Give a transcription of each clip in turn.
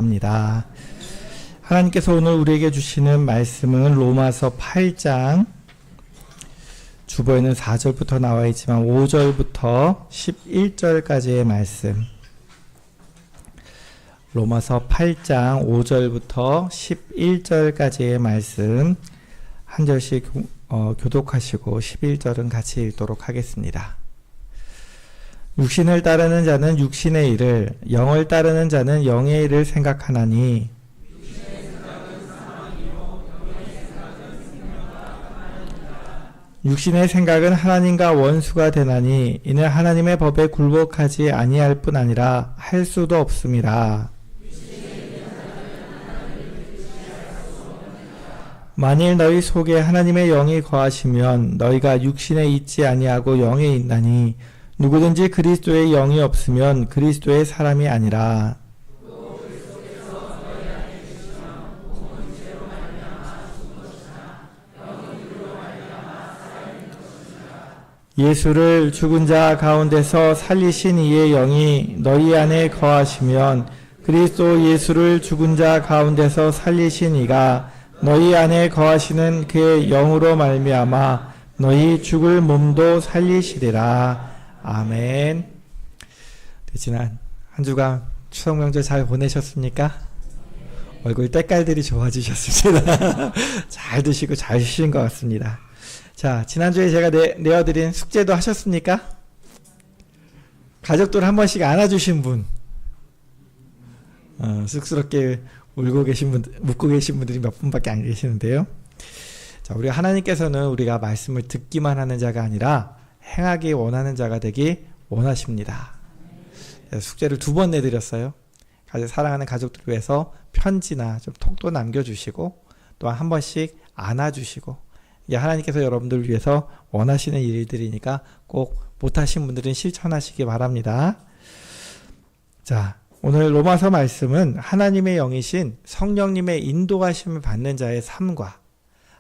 합니다. 하나님께서 오늘 우리에게 주시는 말씀은 로마서 8장 주보에는 4절부터 나와 있지만 5절부터 11절까지의 말씀, 로마서 8장 5절부터 11절까지의 말씀 한 절씩 교독하시고 11절은 같이 읽도록 하겠습니다. 육신을 따르는 자는 육신의 일을, 영을 따르는 자는 영의 일을 생각하나니 육신의 생각은 하나님과 원수가 되나니 이는 하나님의 법에 굴복하지 아니할 뿐 아니라 할 수도 없음이라. 만일 너희 속에 하나님의 영이 거하시면 너희가 육신에 있지 아니하고 영에 있나니 누구든지 그리스도의 영이 없으면 그리스도의 사람이 아니라. 예수를 죽은 자 가운데서 살리신 이의 영이 너희 안에 거하시면 그리스도 예수를 죽은 자 가운데서 살리신 이가 너희 안에 거하시는 그의 영으로 말미암아 너희 죽을 몸도 살리시리라. 아멘. 지난 한 주간 추석 명절 잘 보내셨습니까? 얼굴 때깔들이 좋아지셨습니다. 잘 드시고 잘 쉬신 것 같습니다. 자, 지난주에 제가 내어드린 숙제도 하셨습니까? 가족들 한 번씩 안아주신 분, 쑥스럽게 묻고 계신 분들이 몇 분밖에 안 계시는데요. 자, 우리 하나님께서는 우리가 말씀을 듣기만 하는 자가 아니라 행하기 원하는 자가 되기 원하십니다. 숙제를 2번 내드렸어요. 사랑하는 가족들 위해서 편지나 좀 톡도 남겨주시고 또한 한 번씩 안아주시고, 하나님께서 여러분들을 위해서 원하시는 일들이니까 꼭 못하신 분들은 실천하시기 바랍니다. 자, 오늘 로마서 말씀은 하나님의 영이신 성령님의 인도하심을 받는 자의 삶과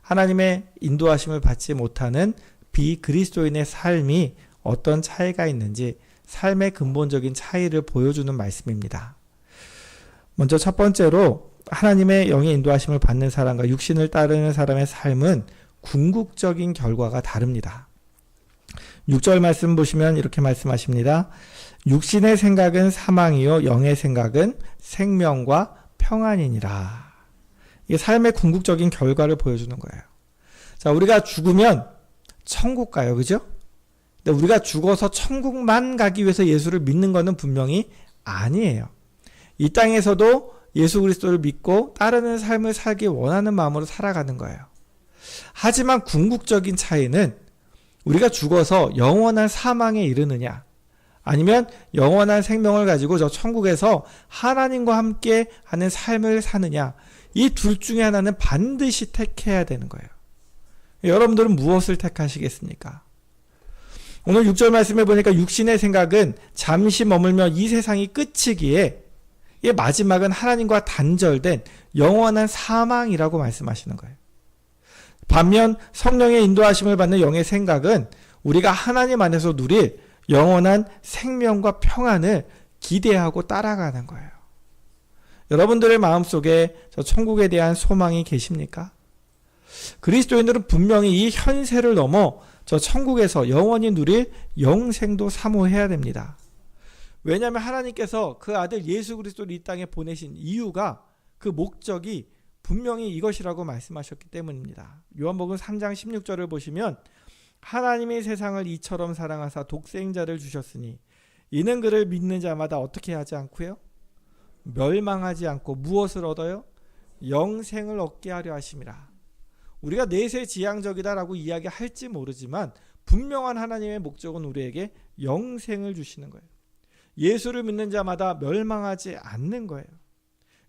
하나님의 인도하심을 받지 못하는 비그리스도인의 삶이 어떤 차이가 있는지 삶의 근본적인 차이를 보여주는 말씀입니다. 먼저 첫 번째로 하나님의 영의 인도하심을 받는 사람과 육신을 따르는 사람의 삶은 궁극적인 결과가 다릅니다. 6절 말씀 보시면 이렇게 말씀하십니다. 육신의 생각은 사망이요 영의 생각은 생명과 평안이니라. 이게 삶의 궁극적인 결과를 보여주는 거예요. 자, 우리가 죽으면 천국 가요, 그죠? 근데 우리가 죽어서 천국만 가기 위해서 예수를 믿는 것은 분명히 아니에요. 이 땅에서도 예수 그리스도를 믿고 따르는 삶을 살기 원하는 마음으로 살아가는 거예요. 하지만 궁극적인 차이는 우리가 죽어서 영원한 사망에 이르느냐, 아니면 영원한 생명을 가지고 저 천국에서 하나님과 함께 하는 삶을 사느냐, 이 둘 중에 하나는 반드시 택해야 되는 거예요. 여러분들은 무엇을 택하시겠습니까? 오늘 6절 말씀에 보니까 육신의 생각은 잠시 머물며 이 세상이 끝이기에 이 마지막은 하나님과 단절된 영원한 사망이라고 말씀하시는 거예요. 반면 성령의 인도하심을 받는 영의 생각은 우리가 하나님 안에서 누릴 영원한 생명과 평안을 기대하고 따라가는 거예요. 여러분들의 마음속에 저 천국에 대한 소망이 계십니까? 그리스도인들은 분명히 이 현세를 넘어 저 천국에서 영원히 누릴 영생도 사모해야 됩니다. 왜냐하면 하나님께서 그 아들 예수 그리스도를 이 땅에 보내신 이유가, 그 목적이 분명히 이것이라고 말씀하셨기 때문입니다. 요한복음 3장 16절을 보시면 하나님이 세상을 이처럼 사랑하사 독생자를 주셨으니 이는 그를 믿는 자마다 어떻게 하지 않고요? 멸망하지 않고 무엇을 얻어요? 영생을 얻게 하려 하심이라. 우리가 내세지향적이다라고 이야기할지 모르지만 분명한 하나님의 목적은 우리에게 영생을 주시는 거예요. 예수를 믿는 자마다 멸망하지 않는 거예요.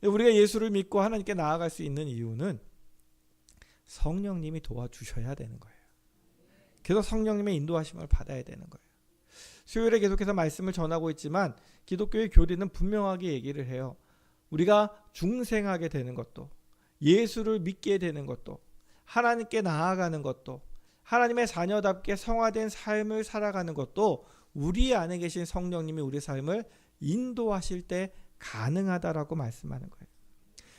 우리가 예수를 믿고 하나님께 나아갈 수 있는 이유는 성령님이 도와주셔야 되는 거예요. 그래서 성령님의 인도하심을 받아야 되는 거예요. 수요일에 계속해서 말씀을 전하고 있지만 기독교의 교리는 분명하게 얘기를 해요. 우리가 중생하게 되는 것도, 예수를 믿게 되는 것도, 하나님께 나아가는 것도, 하나님의 자녀답게 성화된 삶을 살아가는 것도 우리 안에 계신 성령님이 우리 삶을 인도하실 때 가능하다라고 말씀하는 거예요.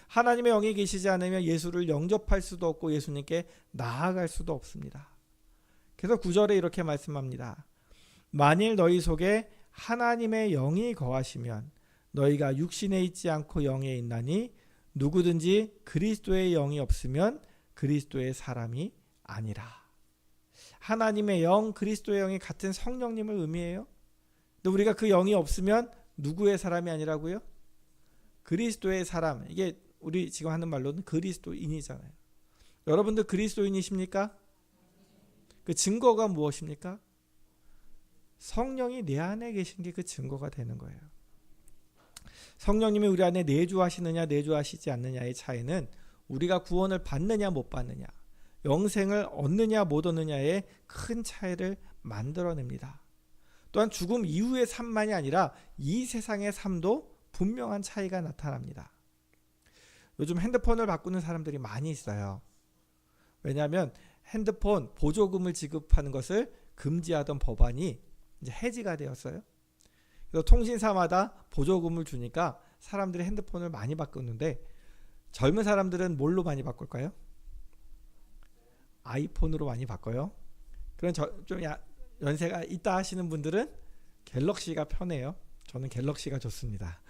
하나님의 영이 계시지 않으면 예수를 영접할 수도 없고 예수님께 나아갈 수도 없습니다. 그래서 9절에 이렇게 말씀합니다. 만일 너희 속에 하나님의 영이 거하시면 너희가 육신에 있지 않고 영에 있나니 누구든지 그리스도의 영이 없으면 그리스도의 사람이 아니라. 하나님의 영, 그리스도의 영이 같은 성령님을 의미해요. 근데 우리가 그 영이 없으면 누구의 사람이 아니라고요? 그리스도의 사람. 이게 우리 지금 하는 말로는 그리스도인이잖아요. 여러분들 그리스도인이십니까? 그 증거가 무엇입니까? 성령이 내 안에 계신 게 그 증거가 되는 거예요. 성령님이 우리 안에 내주하시느냐 내주하시지 않느냐의 차이는 우리가 구원을 받느냐 못 받느냐, 영생을 얻느냐 못 얻느냐의 큰 차이를 만들어냅니다. 또한 죽음 이후의 삶만이 아니라 이 세상의 삶도 분명한 차이가 나타납니다. 요즘 핸드폰을 바꾸는 사람들이 많이 있어요. 왜냐하면 핸드폰 보조금을 지급하는 것을 금지하던 법안이 이제 해지가 되었어요. 그래서 통신사마다 보조금을 주니까 사람들이 핸드폰을 많이 바꾸는데 젊은 사람들은 뭘로 많이 바꿀까요? 아이폰으로 많이 바꿔요. 그런 좀 연세가 있다 하시는 분들은 갤럭시가 편해요. 저는 갤럭시가 좋습니다.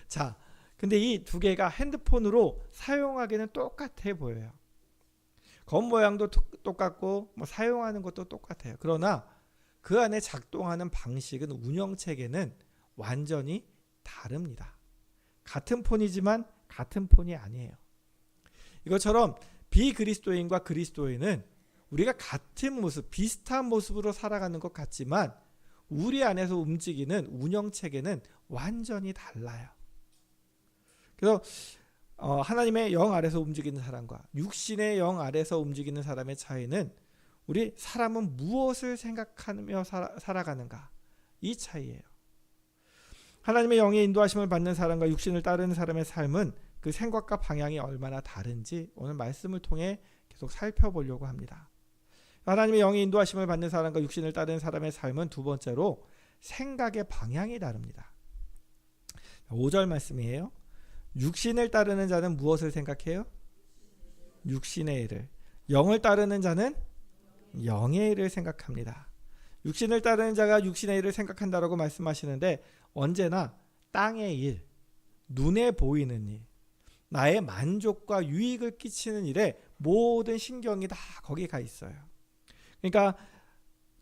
자, 근데 이 두 개가 핸드폰으로 사용하기는 똑같아 보여요. 겉모양도 똑같고 뭐 사용하는 것도 똑같아요. 그러나 그 안에 작동하는 방식은, 운영체계는 완전히 다릅니다. 같은 폰이지만 같은 폰이 아니에요. 이것처럼 비그리스도인과 그리스도인은 우리가 같은 모습, 비슷한 모습으로 살아가는 것 같지만 우리 안에서 움직이는 운영체계는 완전히 달라요. 그래서 하나님의 영 아래서 움직이는 사람과 육신의 영 아래서 움직이는 사람의 차이는 우리 사람은 무엇을 생각하며 살아가는가, 이 차이예요. 하나님의 영의 인도하심을 받는 사람과 육신을 따르는 사람의 삶은 그 생각과 방향이 얼마나 다른지 오늘 말씀을 통해 계속 살펴보려고 합니다. 하나님의 영의 인도하심을 받는 사람과 육신을 따르는 사람의 삶은 두 번째로 생각의 방향이 다릅니다. 5절 말씀이에요. 육신을 따르는 자는 무엇을 생각해요? 육신의 일을. 영을 따르는 자는 영의 일을 생각합니다. 육신을 따르는 자가 육신의 일을 생각한다라고 말씀하시는데 언제나 땅의 일, 눈에 보이는 일, 나의 만족과 유익을 끼치는 일에 모든 신경이 다 거기 가 있어요. 그러니까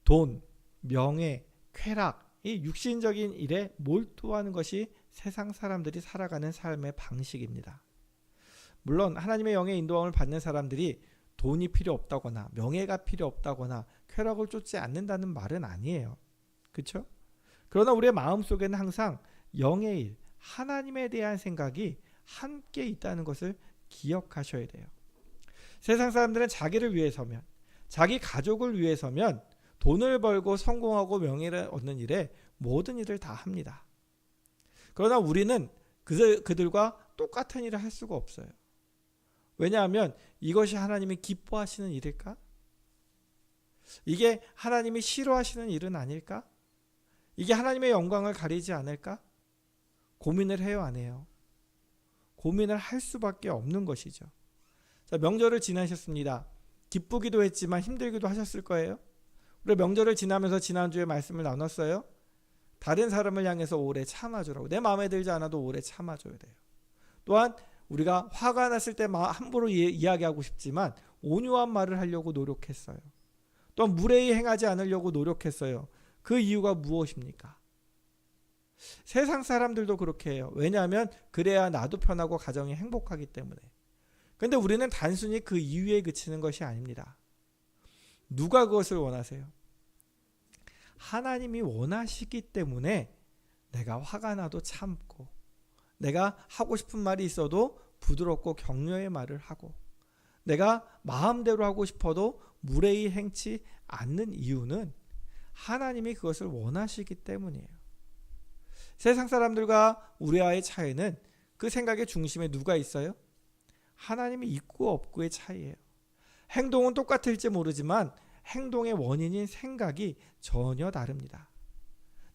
돈, 명예, 쾌락, 이 육신적인 일에 몰두하는 것이 세상 사람들이 살아가는 삶의 방식입니다. 물론 하나님의 영의 인도함을 받는 사람들이 돈이 필요 없다거나 명예가 필요 없다거나 쾌락을 쫓지 않는다는 말은 아니에요. 그렇죠? 그러나 우리의 마음속에는 항상 영의 일, 하나님에 대한 생각이 함께 있다는 것을 기억하셔야 돼요. 세상 사람들은 자기를 위해서면, 자기 가족을 위해서면 돈을 벌고 성공하고 명예를 얻는 일에 모든 일을 다 합니다. 그러나 우리는 그들과 똑같은 일을 할 수가 없어요. 왜냐하면 이것이 하나님이 기뻐하시는 일일까? 이게 하나님이 싫어하시는 일은 아닐까? 이게 하나님의 영광을 가리지 않을까? 고민을 해요, 안 해요? 고민을 할 수밖에 없는 것이죠. 자, 명절을 지나셨습니다. 기쁘기도 했지만 힘들기도 하셨을 거예요. 우리 명절을 지나면서 지난주에 말씀을 나눴어요. 다른 사람을 향해서 오래 참아주라고. 내 마음에 들지 않아도 오래 참아줘야 돼요. 또한 우리가 화가 났을 때 함부로 이야기하고 싶지만 온유한 말을 하려고 노력했어요. 또한 무례히 행하지 않으려고 노력했어요. 그 이유가 무엇입니까? 세상 사람들도 그렇게 해요. 왜냐하면 그래야 나도 편하고 가정이 행복하기 때문에. 그런데 우리는 단순히 그 이유에 그치는 것이 아닙니다. 누가 그것을 원하세요? 하나님이 원하시기 때문에 내가 화가 나도 참고, 내가 하고 싶은 말이 있어도 부드럽고 격려의 말을 하고, 내가 마음대로 하고 싶어도 무례히 행치 않는 이유는 하나님이 그것을 원하시기 때문이에요. 세상 사람들과 우리와의 차이는 그 생각의 중심에 누가 있어요? 하나님이 있고 없고의 차이예요. 행동은 똑같을지 모르지만 행동의 원인인 생각이 전혀 다릅니다.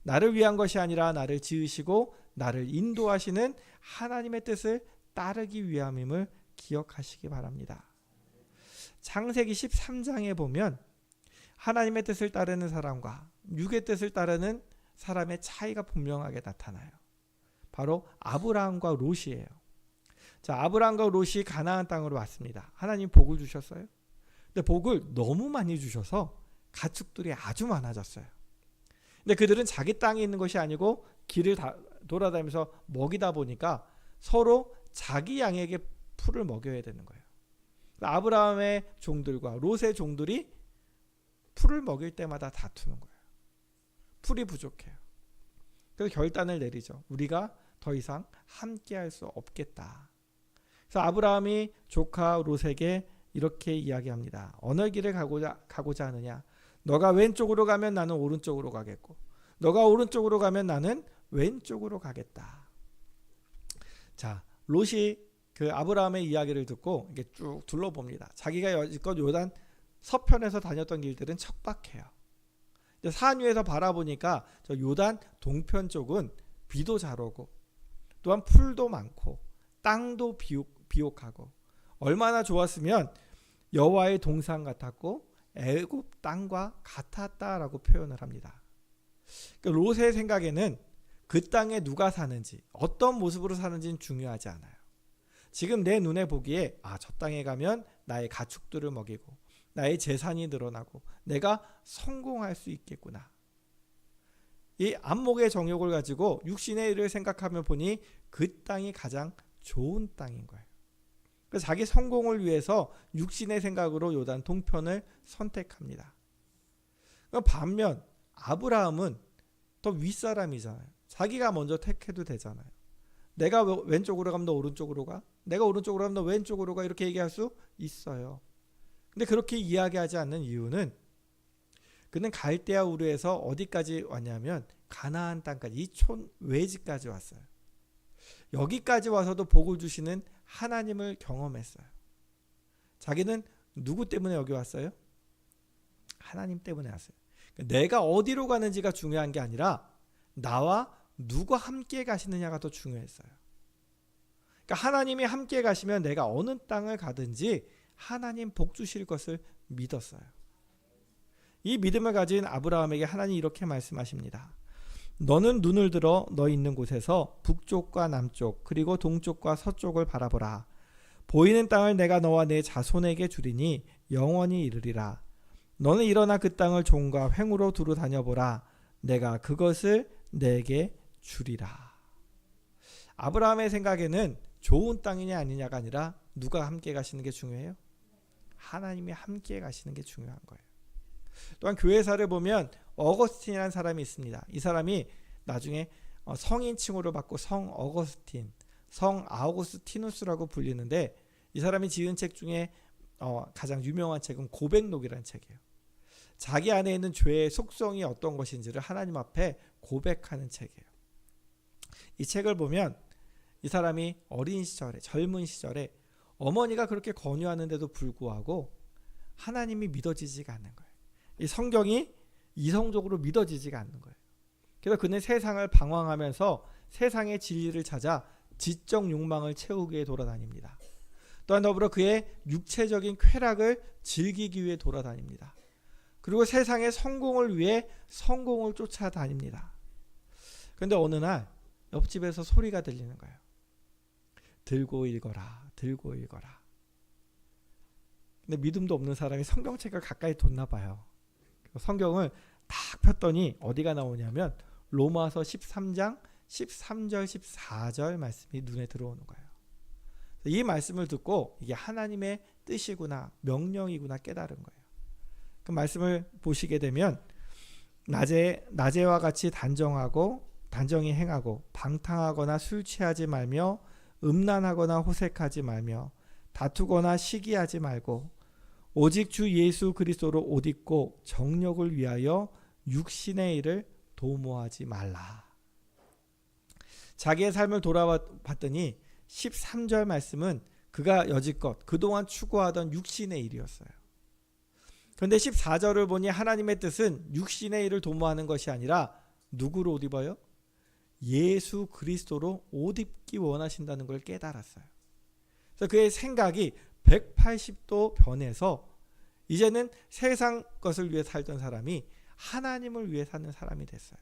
나를 위한 것이 아니라 나를 지으시고 나를 인도하시는 하나님의 뜻을 따르기 위함임을 기억하시기 바랍니다. 창세기 13장에 보면 하나님의 뜻을 따르는 사람과 육의 뜻을 따르는 사람의 차이가 분명하게 나타나요. 바로 아브라함과 롯이에요. 자, 아브라함과 롯이 가나안 땅으로 왔습니다. 하나님 복을 주셨어요. 근데 복을 너무 많이 주셔서 가축들이 아주 많아졌어요. 근데 그들은 자기 땅에 있는 것이 아니고 길을 돌아다니면서 먹이다 보니까 서로 자기 양에게 풀을 먹여야 되는 거예요. 아브라함의 종들과 롯의 종들이 풀을 먹일 때마다 다투는 거예요. 풀이 부족해요. 그래서 결단을 내리죠. 우리가 더 이상 함께할 수 없겠다. 그래서 아브라함이 조카 롯에게 이렇게 이야기합니다. 어느 길을 가고자 하느냐? 너가 왼쪽으로 가면 나는 오른쪽으로 가겠고, 너가 오른쪽으로 가면 나는 왼쪽으로 가겠다. 자, 롯이 그 아브라함의 이야기를 듣고 이게 쭉 둘러봅니다. 자기가 여지껏 요단 서편에서 다녔던 길들은 척박해요. 산 위에서 바라보니까 저 요단 동편 쪽은 비도 잘 오고 또한 풀도 많고 땅도 비옥하고 얼마나 좋았으면 여호와의 동산 같았고 애굽 땅과 같았다라고 표현을 합니다. 그러니까 롯의 생각에는 그 땅에 누가 사는지 어떤 모습으로 사는지는 중요하지 않아요. 지금 내 눈에 보기에 저 땅에 가면 나의 가축들을 먹이고 나의 재산이 늘어나고 내가 성공할 수 있겠구나. 이 안목의 정욕을 가지고 육신의 일을 생각하며 보니 그 땅이 가장 좋은 땅인 거예요. 그래서 자기 성공을 위해서 육신의 생각으로 요단 동편을 선택합니다. 반면 아브라함은 더 윗사람이잖아요. 자기가 먼저 택해도 되잖아요. 내가 왼쪽으로 가면 너 오른쪽으로 가? 내가 오른쪽으로 가면 너 왼쪽으로 가? 이렇게 얘기할 수 있어요. 근데 그렇게 이야기하지 않는 이유는 그는 갈대아 우르에서 어디까지 왔냐면 가나안 땅까지, 이 촌 외지까지 왔어요. 여기까지 와서도 복을 주시는 하나님을 경험했어요. 자기는 누구 때문에 여기 왔어요? 하나님 때문에 왔어요. 내가 어디로 가는지가 중요한 게 아니라 나와 누가 함께 가시느냐가 더 중요했어요. 그러니까 하나님이 함께 가시면 내가 어느 땅을 가든지 하나님 복 주실 것을 믿었어요. 이 믿음을 가진 아브라함에게 하나님이 이렇게 말씀하십니다. 너는 눈을 들어 너 있는 곳에서 북쪽과 남쪽 그리고 동쪽과 서쪽을 바라보라. 보이는 땅을 내가 너와 내 자손에게 주리니 영원히 이르리라. 너는 일어나 그 땅을 종과 횡으로 두루 다녀보라. 내가 그것을 내게 주리라. 아브라함의 생각에는 좋은 땅이냐 아니냐가 아니라 누가 함께 가시는 게 중요해요? 하나님이 함께 가시는 게 중요한 거예요. 또한 교회사를 보면 어거스틴이라는 사람이 있습니다. 이 사람이 나중에 성인칭으로 받고 성 어거스틴, 성 아우구스티누스라고 불리는데 이 사람이 지은 책 중에 가장 유명한 책은 고백록이라는 책이에요. 자기 안에 있는 죄의 속성이 어떤 것인지를 하나님 앞에 고백하는 책이에요. 이 책을 보면 이 사람이 어린 시절에, 젊은 시절에 어머니가 그렇게 권유하는데도 불구하고 하나님이 믿어지지가 않는 거예요. 이 성경이 이성적으로 믿어지지가 않는 거예요. 그래서 그는 세상을 방황하면서 세상의 진리를 찾아 지적 욕망을 채우기 위해 돌아다닙니다. 또한 더불어 그의 육체적인 쾌락을 즐기기 위해 돌아다닙니다. 그리고 세상의 성공을 위해 성공을 쫓아다닙니다. 그런데 어느 날 옆집에서 소리가 들리는 거예요. 들고 읽어라, 들고 읽어라. 근데 믿음도 없는 사람이 성경책을 가까이 뒀나 봐요. 성경을 딱 폈더니 어디가 나오냐면 로마서 13장 13절 14절 말씀이 눈에 들어오는 거예요. 이 말씀을 듣고 이게 하나님의 뜻이구나, 명령이구나 깨달은 거예요. 그 말씀을 보시게 되면 낮에와 같이 단정히 행하고 방탕하거나 술 취하지 말며 음란하거나 호색하지 말며 다투거나 시기하지 말고 오직 주 예수 그리스도로 옷 입고 정욕을 위하여 육신의 일을 도모하지 말라. 자기의 삶을 돌아봤더니 13절 말씀은 그가 여지껏 그동안 추구하던 육신의 일이었어요. 그런데 14절을 보니 하나님의 뜻은 육신의 일을 도모하는 것이 아니라 누구로 옷 입어요? 예수 그리스도로 옷 입기 원하신다는 걸 깨달았어요. 그래서 그의 생각이 180도 변해서 이제는 세상 것을 위해 살던 사람이 하나님을 위해 사는 사람이 됐어요.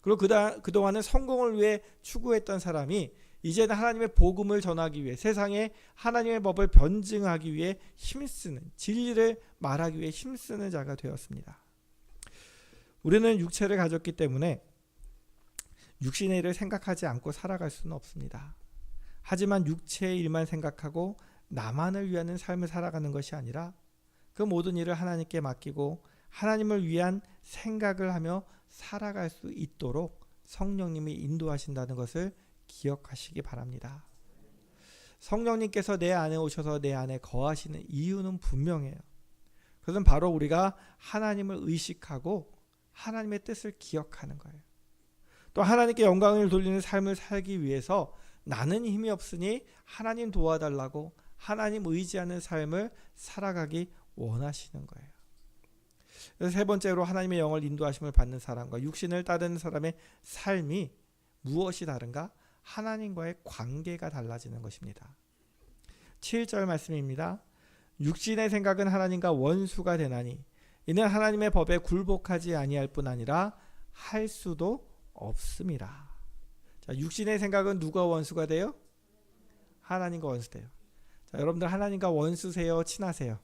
그리고 그동안은 성공을 위해 추구했던 사람이 이제는 하나님의 복음을 전하기 위해, 세상에 하나님의 법을 변증하기 위해 힘쓰는, 진리를 말하기 위해 힘쓰는 자가 되었습니다. 우리는 육체를 가졌기 때문에 육신의 일을 생각하지 않고 살아갈 수는 없습니다. 하지만 육체의 일만 생각하고 나만을 위하는 삶을 살아가는 것이 아니라 그 모든 일을 하나님께 맡기고 하나님을 위한 생각을 하며 살아갈 수 있도록 성령님이 인도하신다는 것을 기억하시기 바랍니다. 성령님께서 내 안에 오셔서 내 안에 거하시는 이유는 분명해요. 그것은 바로 우리가 하나님을 의식하고 하나님의 뜻을 기억하는 거예요. 또 하나님께 영광을 돌리는 삶을 살기 위해서 나는 힘이 없으니 하나님 도와달라고 하나님 의지하는 삶을 살아가기 원하시는 거예요. 그래서 세 번째로 하나님의 영을 인도하심을 받는 사람과 육신을 따르는 사람의 삶이 무엇이 다른가? 하나님과의 관계가 달라지는 것입니다. 7절 말씀입니다. 육신의 생각은 하나님과 원수가 되나니 이는 하나님의 법에 굴복하지 아니할 뿐 아니라 할 수도 없습니다. 자, 육신의 생각은 누가 원수가 돼요? 하나님과 원수 돼요. 자, 여러분들 하나님과 원수세요? 친하세요?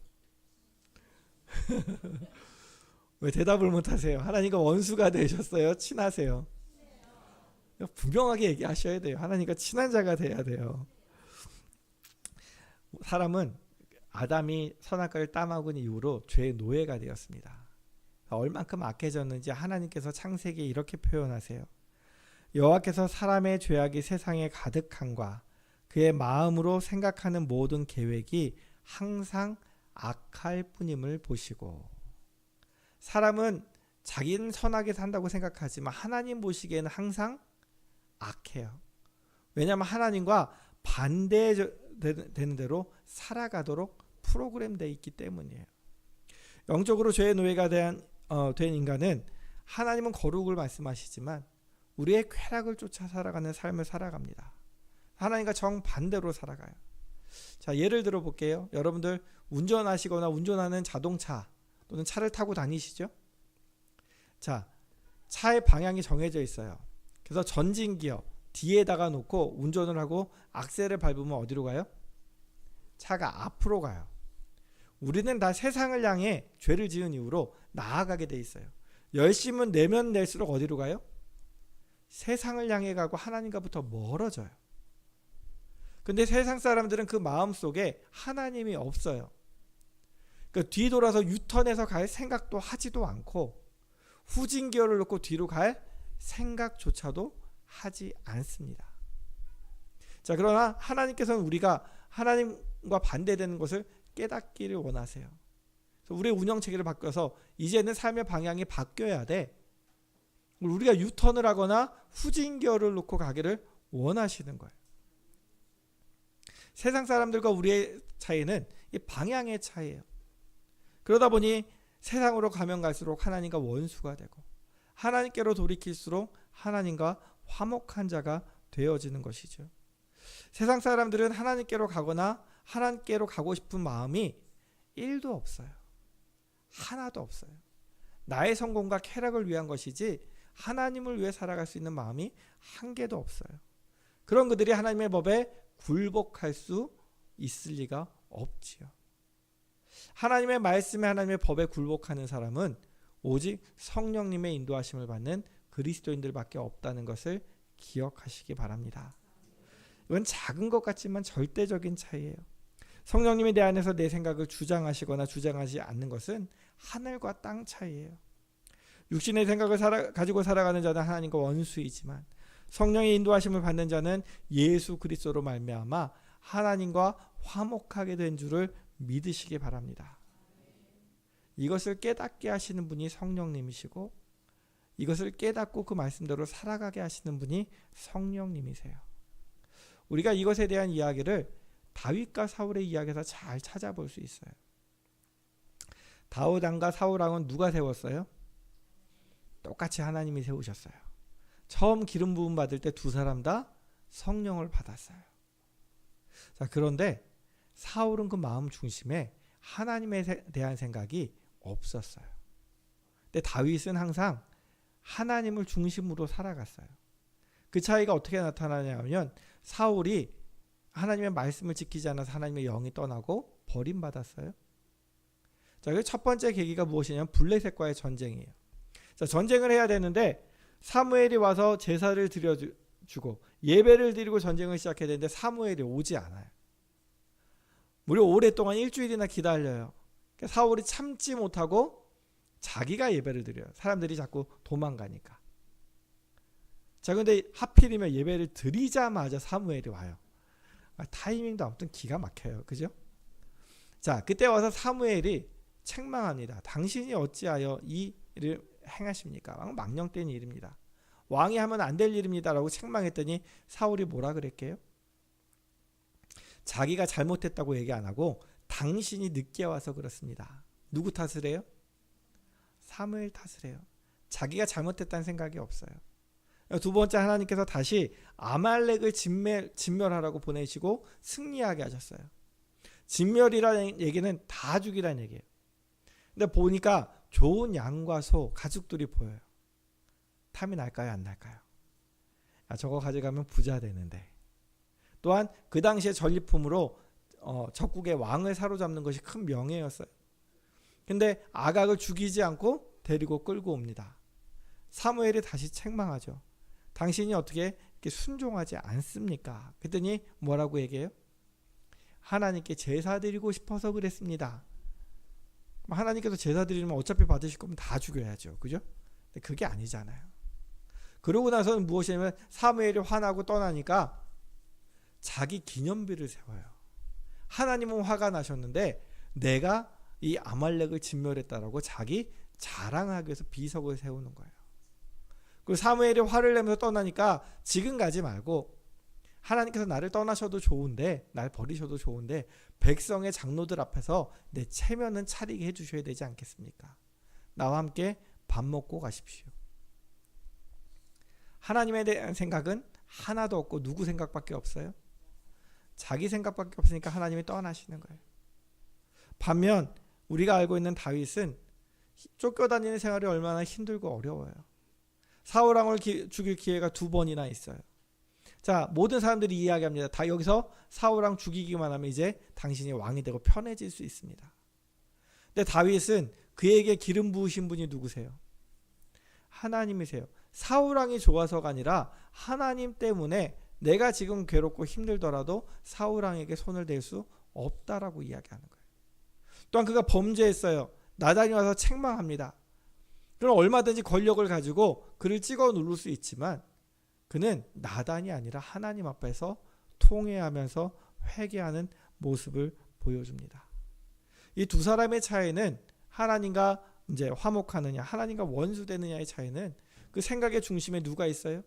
왜 대답을 못하세요? 하나님과 원수가 되셨어요? 친하세요? 분명하게 얘기하셔야 돼요. 하나님과 친한 자가 돼야 돼요. 사람은 아담이 선악과를 따먹은 이후로 죄의 노예가 되었습니다. 얼만큼 악해졌는지 하나님께서 창세기에 이렇게 표현하세요. 여호와께서 사람의 죄악이 세상에 가득함과 그의 마음으로 생각하는 모든 계획이 항상 악할 뿐임을 보시고. 사람은 자기는 선하게 산다고 생각하지만 하나님 보시기에는 항상 악해요. 왜냐하면 하나님과 반대되는 대로 살아가도록 프로그램되어 있기 때문이에요. 영적으로 죄의 노예가 된 인간은 하나님은 거룩을 말씀하시지만 우리의 쾌락을 쫓아 살아가는 삶을 살아갑니다. 하나님과 정반대로 살아가요. 자, 예를 들어 볼게요. 여러분들 운전하시거나 운전하는 자동차 또는 차를 타고 다니시죠? 자, 차의 방향이 정해져 있어요. 그래서 전진기어 뒤에다가 놓고 운전을 하고 악셀을 밟으면 어디로 가요? 차가 앞으로 가요. 우리는 다 세상을 향해 죄를 지은 이후로 나아가게 돼 있어요. 열심은 내면 낼수록 어디로 가요? 세상을 향해 가고 하나님과부터 멀어져요. 근데 세상 사람들은 그 마음속에 하나님이 없어요. 그러니까 뒤돌아서 유턴해서 갈 생각도 하지도 않고 후진기어를 놓고 뒤로 갈 생각조차도 하지 않습니다. 자, 그러나 하나님께서는 우리가 하나님과 반대되는 것을 깨닫기를 원하세요. 그래서 우리의 운영체계를 바꿔서 이제는 삶의 방향이 바뀌어야 돼. 우리가 유턴을 하거나 후진기어를 놓고 가기를 원하시는 거예요. 세상 사람들과 우리의 차이는 이 방향의 차이예요. 그러다 보니 세상으로 가면 갈수록 하나님과 원수가 되고 하나님께로 돌이킬수록 하나님과 화목한 자가 되어지는 것이죠. 세상 사람들은 하나님께로 가거나 하나님께로 가고 싶은 마음이 1도 없어요. 하나도 없어요. 나의 성공과 쾌락을 위한 것이지 하나님을 위해 살아갈 수 있는 마음이 한 개도 없어요. 그런 그들이 하나님의 법에 굴복할 수 있을 리가 없지요. 하나님의 말씀에 하나님의 법에 굴복하는 사람은 오직 성령님의 인도하심을 받는 그리스도인들밖에 없다는 것을 기억하시기 바랍니다. 이건 작은 것 같지만 절대적인 차이예요. 성령님이 내 안에서 내 생각을 주장하시거나 주장하지 않는 것은 하늘과 땅 차이예요. 육신의 생각을 가지고 살아가는 자는 하나님과 원수이지만 성령의 인도하심을 받는 자는 예수 그리스도로 말미암아 하나님과 화목하게 된 줄을 믿으시기 바랍니다. 이것을 깨닫게 하시는 분이 성령님이시고 이것을 깨닫고 그 말씀대로 살아가게 하시는 분이 성령님이세요. 우리가 이것에 대한 이야기를 다윗과 사울의 이야기에서 잘 찾아볼 수 있어요. 다윗 왕과 사울 왕은 누가 세웠어요? 똑같이 하나님이 세우셨어요. 처음 기름 부음 받을 때 두 사람 다 성령을 받았어요. 자, 그런데 사울은 그 마음 중심에 하나님에 대한 생각이 없었어요. 근데 다윗은 항상 하나님을 중심으로 살아갔어요. 그 차이가 어떻게 나타나냐면 사울이 하나님의 말씀을 지키지 않아서 하나님의 영이 떠나고 버림받았어요. 자, 그 첫 번째 계기가 무엇이냐면 블레셋과의 전쟁이에요. 자, 전쟁을 해야 되는데 사무엘이 와서 제사를 드려주고 예배를 드리고 전쟁을 시작해야 되는데 사무엘이 오지 않아요. 무려 오랫동안 일주일이나 기다려요. 그러니까 사울이 참지 못하고 자기가 예배를 드려요. 사람들이 자꾸 도망가니까. 자, 근데 하필이면 예배를 드리자마자 사무엘이 와요. 타이밍도 아무튼 기가 막혀요. 그죠? 자, 그때 와서 사무엘이 책망합니다. 당신이 어찌하여 이 일을 행하십니까? 왕은 망령된 일입니다. 왕이 하면 안 될 일입니다. 라고 책망했더니 사울이 뭐라 그랬게요? 자기가 잘못했다고 얘기 안 하고 당신이 늦게 와서 그렇습니다. 누구 탓을 해요? 사무엘 탓을 해요. 자기가 잘못했다는 생각이 없어요. 두 번째, 하나님께서 다시 아말렉을 진멸하라고 보내시고 승리하게 하셨어요. 진멸이라는 얘기는 다 죽이라는 얘기예요. 근데 보니까 좋은 양과 소, 가축들이 보여요. 탐이 날까요, 안 날까요? 저거 가져가면 부자 되는데. 또한 그 당시에 전리품으로 적국의 왕을 사로잡는 것이 큰 명예였어요. 근데 아각을 죽이지 않고 데리고 끌고 옵니다. 사무엘이 다시 책망하죠. 당신이 어떻게 이렇게 순종하지 않습니까? 그랬더니 뭐라고 얘기해요? 하나님께 제사 드리고 싶어서 그랬습니다. 하나님께서 제사 드리면 어차피 받으실 거면 다 죽여야죠. 그죠? 근데 그게 아니잖아요. 그러고 나서는 무엇이냐면 사무엘이 화나고 떠나니까 자기 기념비를 세워요. 하나님은 화가 나셨는데 내가 이 아말렉을 진멸했다라고 자기 자랑하기 위해서 비석을 세우는 거예요. 그리고 사무엘이 화를 내면서 떠나니까 지금 가지 말고 하나님께서 나를 떠나셔도 좋은데, 날 버리셔도 좋은데 백성의 장로들 앞에서 내 체면은 차리게 해주셔야 되지 않겠습니까? 나와 함께 밥 먹고 가십시오. 하나님에 대한 생각은 하나도 없고 누구 생각밖에 없어요? 자기 생각밖에 없으니까 하나님이 떠나시는 거예요. 반면 우리가 알고 있는 다윗은 쫓겨다니는 생활이 얼마나 힘들고 어려워요. 사울왕을 죽일 기회가 2번이나 있어요. 자, 모든 사람들이 이야기합니다. 다 여기서 사울왕 죽이기만 하면 이제 당신이 왕이 되고 편해질 수 있습니다. 근데 다윗은 그에게 기름 부으신 분이 누구세요? 하나님이세요. 사울왕이 좋아서가 아니라 하나님 때문에 내가 지금 괴롭고 힘들더라도 사울왕에게 손을 댈 수 없다라고 이야기하는 거예요. 또한 그가 범죄했어요. 나단이 와서 책망합니다. 그럼 얼마든지 권력을 가지고 그를 찍어 누를 수 있지만 그는 나단이 아니라 하나님 앞에서 통회하면서 회개하는 모습을 보여줍니다. 이 두 사람의 차이는 하나님과 이제 화목하느냐, 하나님과 원수되느냐의 차이는 그 생각의 중심에 누가 있어요?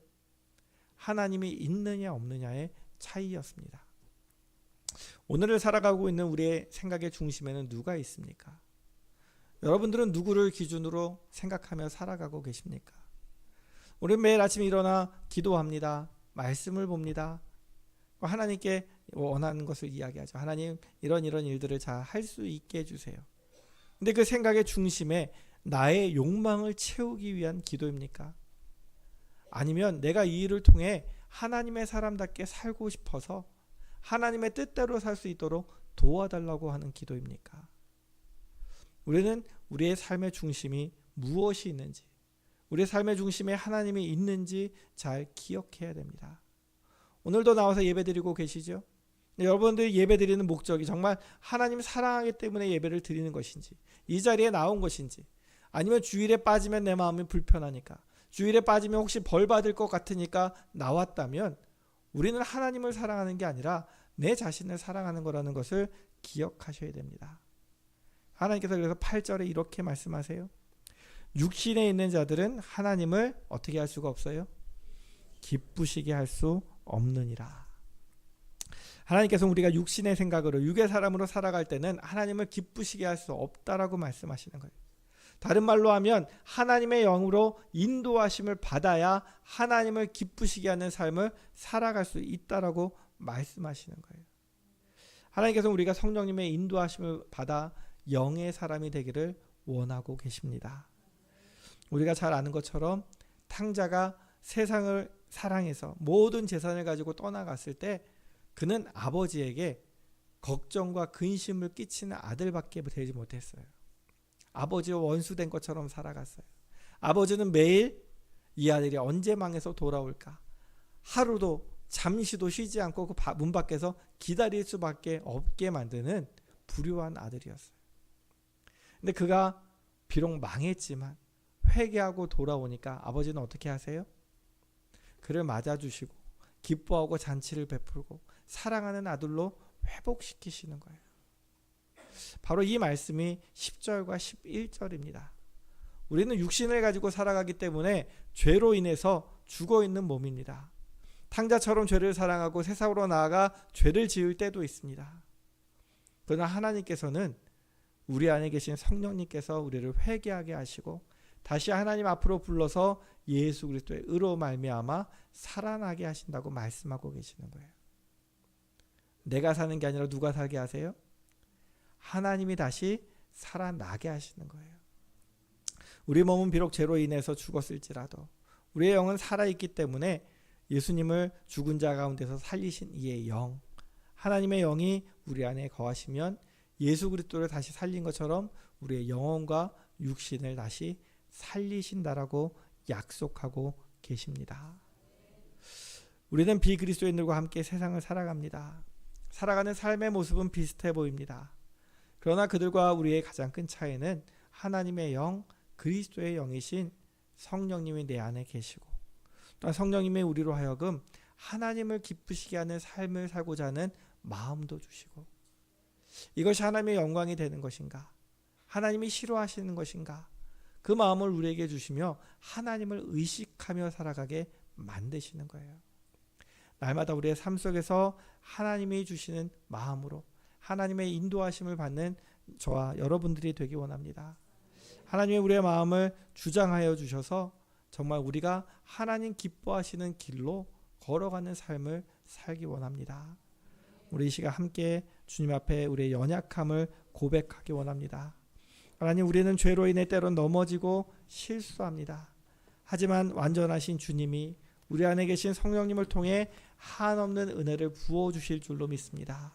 하나님이 있느냐 없느냐의 차이였습니다. 오늘을 살아가고 있는 우리의 생각의 중심에는 누가 있습니까? 여러분들은 누구를 기준으로 생각하며 살아가고 계십니까? 우리는 매일 아침 일어나 기도합니다. 말씀을 봅니다. 하나님께 원하는 것을 이야기하죠. 하나님, 이런 일들을 잘 할 수 있게 해주세요. 근데 그 생각의 중심에 나의 욕망을 채우기 위한 기도입니까? 아니면 내가 이 일을 통해 하나님의 사람답게 살고 싶어서 하나님의 뜻대로 살 수 있도록 도와달라고 하는 기도입니까? 우리는 우리의 삶의 중심이 무엇이 있는지, 우리의 삶의 중심에 하나님이 있는지 잘 기억해야 됩니다. 오늘도 나와서 예배드리고 계시죠? 여러분들이 예배드리는 목적이 정말 하나님 사랑하기 때문에 예배를 드리는 것인지, 이 자리에 나온 것인지, 아니면 주일에 빠지면 내 마음이 불편하니까, 주일에 빠지면 혹시 벌 받을 것 같으니까 나왔다면 우리는 하나님을 사랑하는 게 아니라 내 자신을 사랑하는 거라는 것을 기억하셔야 됩니다. 하나님께서 그래서 8절에 이렇게 말씀하세요. 육신에 있는 자들은 하나님을 어떻게 할 수가 없어요? 기쁘시게 할 수 없느니라. 하나님께서 우리가 육신의 생각으로 육의 사람으로 살아갈 때는 하나님을 기쁘시게 할 수 없다라고 말씀하시는 거예요. 다른 말로 하면 하나님의 영으로 인도하심을 받아야 하나님을 기쁘시게 하는 삶을 살아갈 수 있다라고 말씀하시는 거예요. 하나님께서 우리가 성령님의 인도하심을 받아 영의 사람이 되기를 원하고 계십니다. 우리가 잘 아는 것처럼 탕자가 세상을 사랑해서 모든 재산을 가지고 떠나갔을 때 그는 아버지에게 걱정과 근심을 끼치는 아들밖에 되지 못했어요. 아버지와 원수된 것처럼 살아갔어요. 아버지는 매일 이 아들이 언제 망해서 돌아올까, 하루도 잠시도 쉬지 않고 그 문 밖에서 기다릴 수밖에 없게 만드는 불효한 아들이었어요. 근데 그가 비록 망했지만 회개하고 돌아오니까 아버지는 어떻게 하세요? 그를 맞아주시고 기뻐하고 잔치를 베풀고 사랑하는 아들로 회복시키시는 거예요. 바로 이 말씀이 10절과 11절입니다. 우리는 육신을 가지고 살아가기 때문에 죄로 인해서 죽어있는 몸입니다. 탕자처럼 죄를 사랑하고 세상으로 나아가 죄를 지을 때도 있습니다. 그러나 하나님께서는 우리 안에 계신 성령님께서 우리를 회개하게 하시고 다시 하나님 앞으로 불러서 예수 그리스도의 의로 말미암아 살아나게 하신다고 말씀하고 계시는 거예요. 내가 사는 게 아니라 누가 살게 하세요? 하나님이 다시 살아나게 하시는 거예요. 우리 몸은 비록 죄로 인해서 죽었을지라도 우리의 영은 살아있기 때문에 예수님을 죽은 자 가운데서 살리신 이의 영, 하나님의 영이 우리 안에 거하시면 예수 그리스도를 다시 살린 것처럼 우리의 영혼과 육신을 다시 살리신다라고 약속하고 계십니다. 우리는 비그리스도인들과 함께 세상을 살아갑니다. 살아가는 삶의 모습은 비슷해 보입니다. 그러나 그들과 우리의 가장 큰 차이는 하나님의 영, 그리스도의 영이신 성령님이 내 안에 계시고 또한 성령님이 우리로 하여금 하나님을 기쁘시게 하는 삶을 살고자 하는 마음도 주시고, 이것이 하나님의 영광이 되는 것인가, 하나님이 싫어하시는 것인가, 그 마음을 우리에게 주시며 하나님을 의식하며 살아가게 만드시는 거예요. 날마다 우리의 삶 속에서 하나님이 주시는 마음으로 하나님의 인도하심을 받는 저와 여러분들이 되기 원합니다. 하나님의 우리의 마음을 주장하여 주셔서 정말 우리가 하나님 기뻐하시는 길로 걸어가는 삶을 살기 원합니다. 우리 이 시간 함께 주님 앞에 우리의 연약함을 고백하기 원합니다. 하나님, 우리는 죄로 인해 때론 넘어지고 실수합니다. 하지만 완전하신 주님이 우리 안에 계신 성령님을 통해 한없는 은혜를 부어주실 줄로 믿습니다.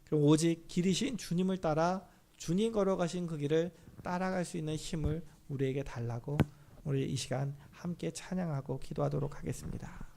그럼 오직 길이신 주님을 따라 주님 걸어가신 그 길을 따라갈 수 있는 힘을 우리에게 달라고 우리 이 시간 함께 찬양하고 기도하도록 하겠습니다.